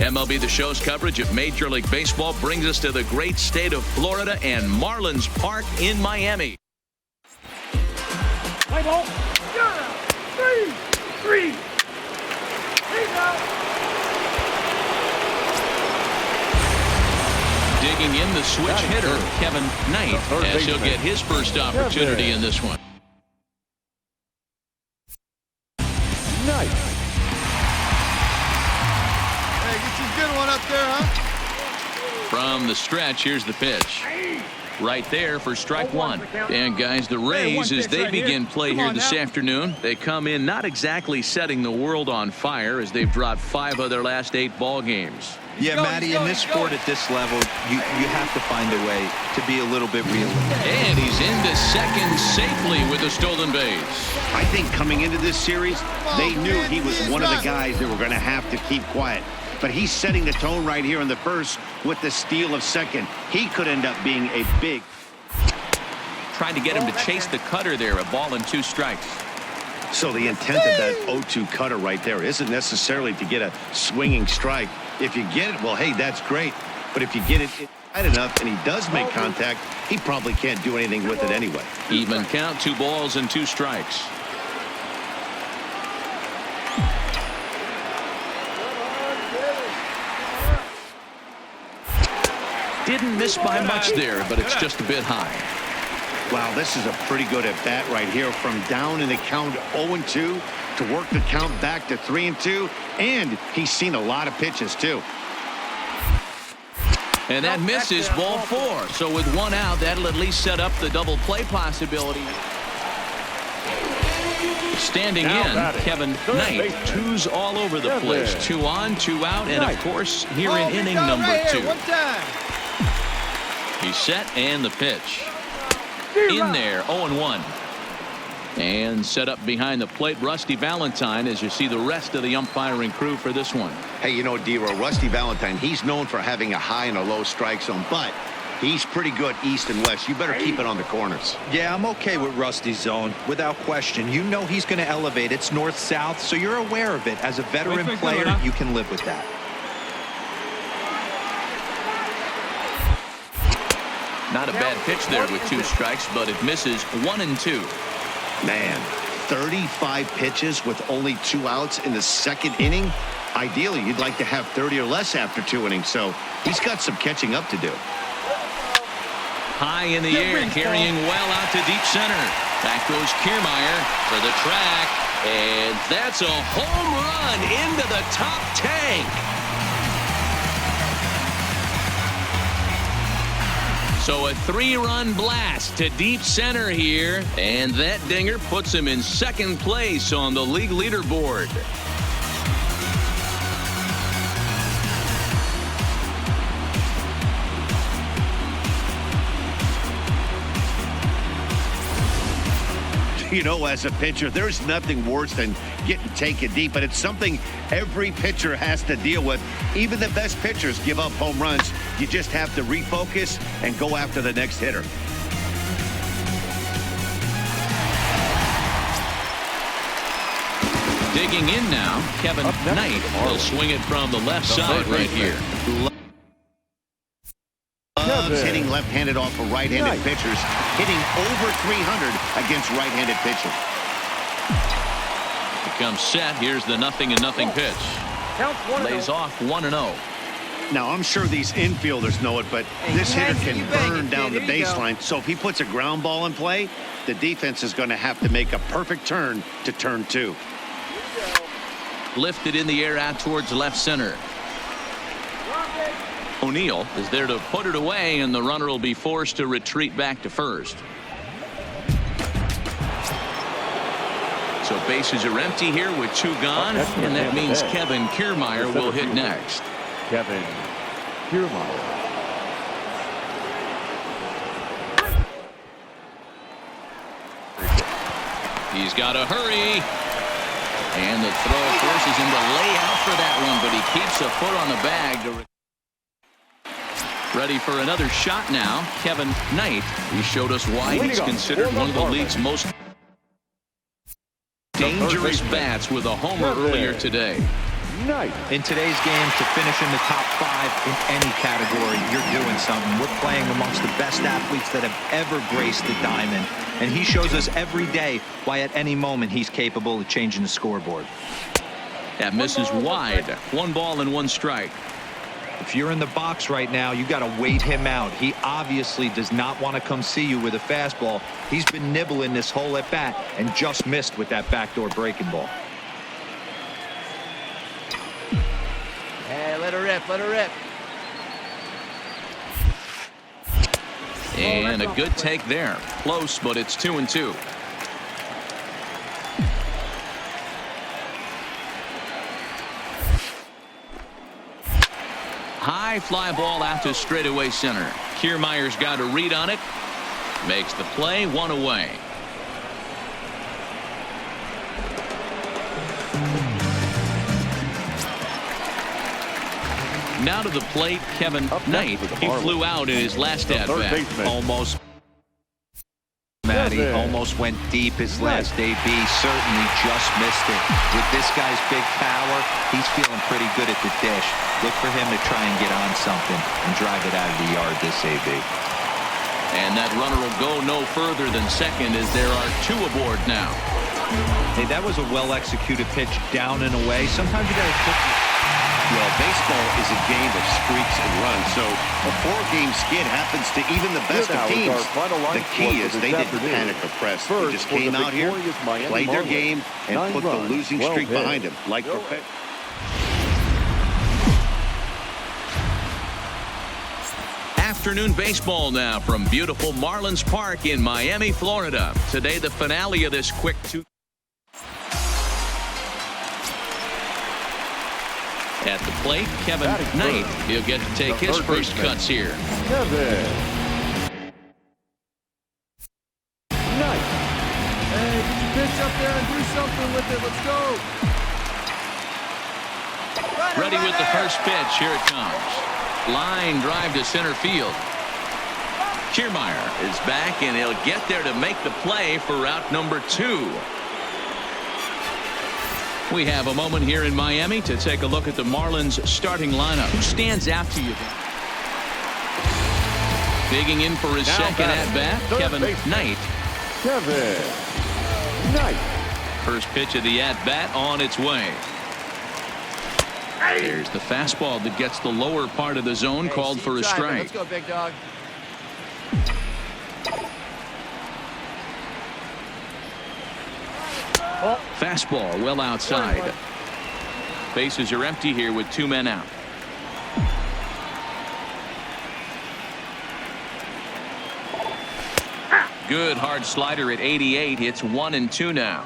MLB The Show's coverage of Major League Baseball brings us to the great state of Florida and Marlins Park in Miami. Play ball. Three. Digging in the switch hitter, Kevin Knight, as he'll get his first opportunity in this one. Knight. Hey, get you a good one up there, huh? From the stretch, here's the pitch. Right there for strike one. And guys, the Rays, as they begin play here this afternoon, they come in not exactly setting the world on fire as they've dropped 5 of their last 8 ball games. Yeah, Matty, in this sport at this level, you have to find a way to be a little bit realistic. And he's into second safely with a stolen base. I think coming into this series, they knew he was one of the guys that were going to have to keep quiet. But he's setting the tone right here in the first with the steal of second. He could end up being a big. Trying to get him to chase the cutter there, a ball and 2 strikes. So the intent of that 0-2 cutter right there isn't necessarily to get a swinging strike. If you get it, well, hey, that's great. But if you get it tight enough and he does make contact, he probably can't do anything with it anyway. Even count, 2 balls and 2 strikes. Didn't miss by much there, but it's just a bit high. Wow, this is a pretty good at bat right here, from down in the count 0-2 to work the count back to 3-2, and he's seen a lot of pitches too. And that misses, ball 4. So with 1 out, that'll at least set up the double play possibility. Standing in, Kevin Knight. 2s all over the place. 2 on, 2 out, and of course, here in inning number 2. He's set, and the pitch. In there, 0-1. And set up behind the plate, Rusty Valentine, as you see the rest of the umpiring crew for this one. Hey, you know, D-Row, Rusty Valentine, he's known for having a high and a low strike zone, but he's pretty good east and west. You better keep it on the corners. Yeah, I'm okay with Rusty's zone, without question. You know he's going to elevate. It's north-south, so you're aware of it. As a veteran player, you can live with that. Not a bad pitch there with 2 strikes, but it misses 1 and 2. Man, 35 pitches with only 2 outs in the second inning. Ideally, you'd like to have 30 or less after 2 innings, so he's got some catching up to do. High in the air, carrying well out to deep center. Back goes Kiermaier for the track, and that's a home run into the top tank. So a 3-run blast to deep center here, and that dinger puts him in second place on the league leaderboard. You know, as a pitcher, there's nothing worse than getting taken deep, but it's something every pitcher has to deal with. Even the best pitchers give up home runs. You just have to refocus and go after the next hitter. Digging in now, Kevin Knight will swing it from the left side right here. Loves hitting left-handed off of right-handed pitchers, hitting over 300 against right-handed pitching. Becomes set. Here's the 0-0 pitch. Lays off 1-0. Now, I'm sure these infielders know it, but this hitter can burn down the baseline. So if he puts a ground ball in play, the defense is going to have to make a perfect turn to turn 2. Lifted in the air out towards left center. O'Neill is there to put it away, and the runner will be forced to retreat back to first. So bases are empty here with 2 gone, and that means Kevin Kiermaier will hit next. Kevin Kiermaier. He's got to hurry. And the throw forces him to lay out for that one, but he keeps a foot on the bag. Ready for another shot now, Kevin Knight. He showed us why he's considered one of the league's most dangerous bats with a homer earlier today. Knight. In today's game, to finish in the top 5 in any category, you're doing something. We're playing amongst the best athletes that have ever graced the diamond. And he shows us every day why at any moment he's capable of changing the scoreboard. That misses wide. 1 ball and 1 strike. If you're in the box right now, you got to wait him out. He obviously does not want to come see you with a fastball. He's been nibbling this whole at bat and just missed with that backdoor breaking ball. Hey, let her rip, let her rip. And a good take there. Close, but it's 2-2. High fly ball out to straightaway center. Kiermaier's got a read on it. Makes the play, 1 away. Now to the plate, Kevin Knight. He flew out in his last at-bat. Almost. Matty almost went deep his last AB. Certainly just missed it. With this guy's big power, he's feeling pretty good at the dish. Look for him to try and get on something and drive it out of the yard this AB. And that runner will go no further than second as there are 2 aboard now. Hey, that was a well-executed pitch down and away. Sometimes you got to put. Well, baseball is a game of streaks and runs, so a 4-game skid happens to even the best of teams. The key is they didn't panic or press. They just came out here, played their game, and put the losing streak behind them, like perfect. Afternoon baseball now from beautiful Marlins Park in Miami, Florida. Today, the finale of this quick 2. At the plate, Kevin Knight. He'll get to take his first cuts here. Kevin Knight. Hey, get your pitch up there and do something with it. Let's go. Ready with the first pitch. Here it comes. Line drive to center field. Kiermaier is back, and he'll get there to make the play for route number 2. We have a moment here in Miami to take a look at the Marlins starting lineup. Who stands out to you? Digging in for his second at-bat, Kevin Knight. Kevin Knight. First pitch of the at-bat on its way. There's the fastball that gets the lower part of the zone, called for a strike. Let's go, big dog. Fastball well outside. Bases are empty here with 2 men out. Good hard slider at 88. It's 1-2 now.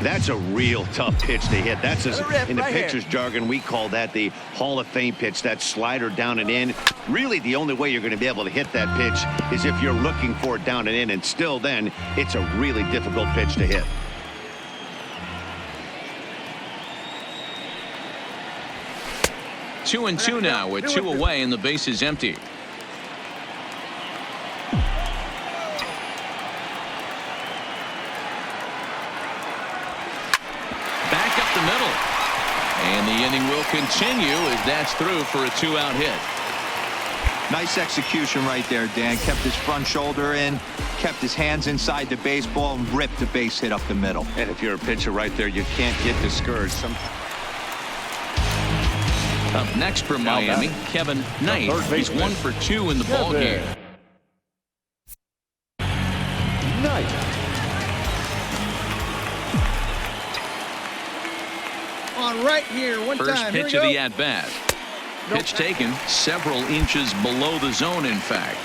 That's a real tough pitch to hit. That's in the right pitcher's jargon, we call that the Hall of Fame pitch. That slider down and in. Really, the only way you're going to be able to hit that pitch is if you're looking for it down and in, and still then, it's a really difficult pitch to hit. Two and two now with 2 away and the base is empty. Back up the middle. And the inning will continue as that's through for a 2-out hit. Nice execution right there, Dan. Kept his front shoulder in, kept his hands inside the baseball, and ripped the base hit up the middle. And if you're a pitcher right there, you can't get discouraged. Up next from Miami, Kevin Knight. He's 1 for 2 in the ball game. Knight. On right here, one First time. pitch of the at-bat. Pitch taken several inches below the zone, in fact.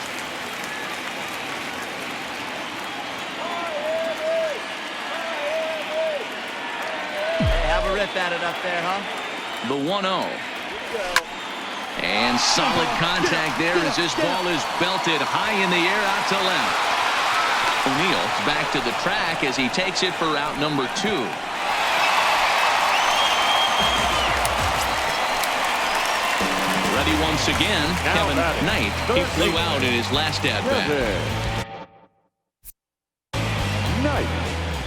Hey, have a rip at it up there, huh? The 1-0. And solid contact there as this ball is belted high in the air out to left. O'Neill back to the track as he takes it for out number 2. Ready once again, Kevin Knight. He flew out in his last at-bat. Knight.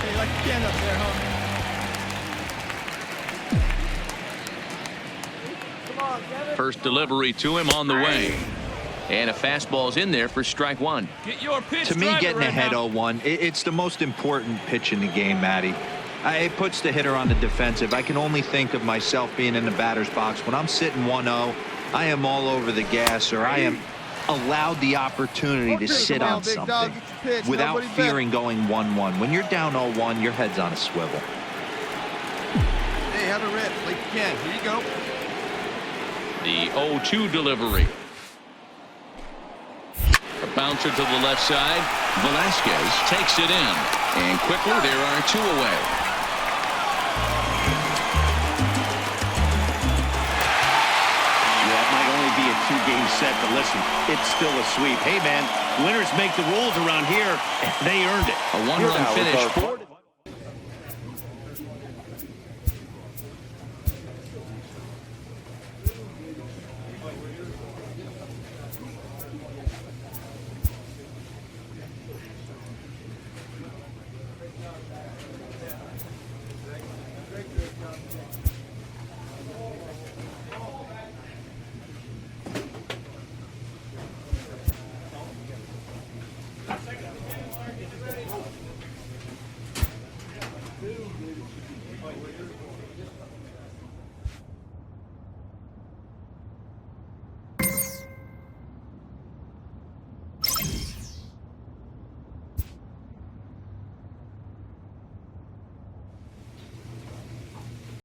Hey, like you can up there, huh? First delivery to him on the way. And a fastball's in there for strike one. Get your pitch. To me, getting ahead 0-1, it's the most important pitch in the game, Matty. It puts the hitter on the defensive. I can only think of myself being in the batter's box. When I'm sitting 1-0, I am all over the gas, or I am allowed the opportunity to sit on something without fearing going 1-1. When you're down 0-1, your head's on a swivel. Hey, have a rip like you can. Here you go. The 0-2 delivery. A bouncer to the left side. Velasquez takes it in. And quickly, there are two away. Be a two-game set, but listen, it's still a sweep. Hey, man, winners make the rules around here, and they earned it. A one-run finish.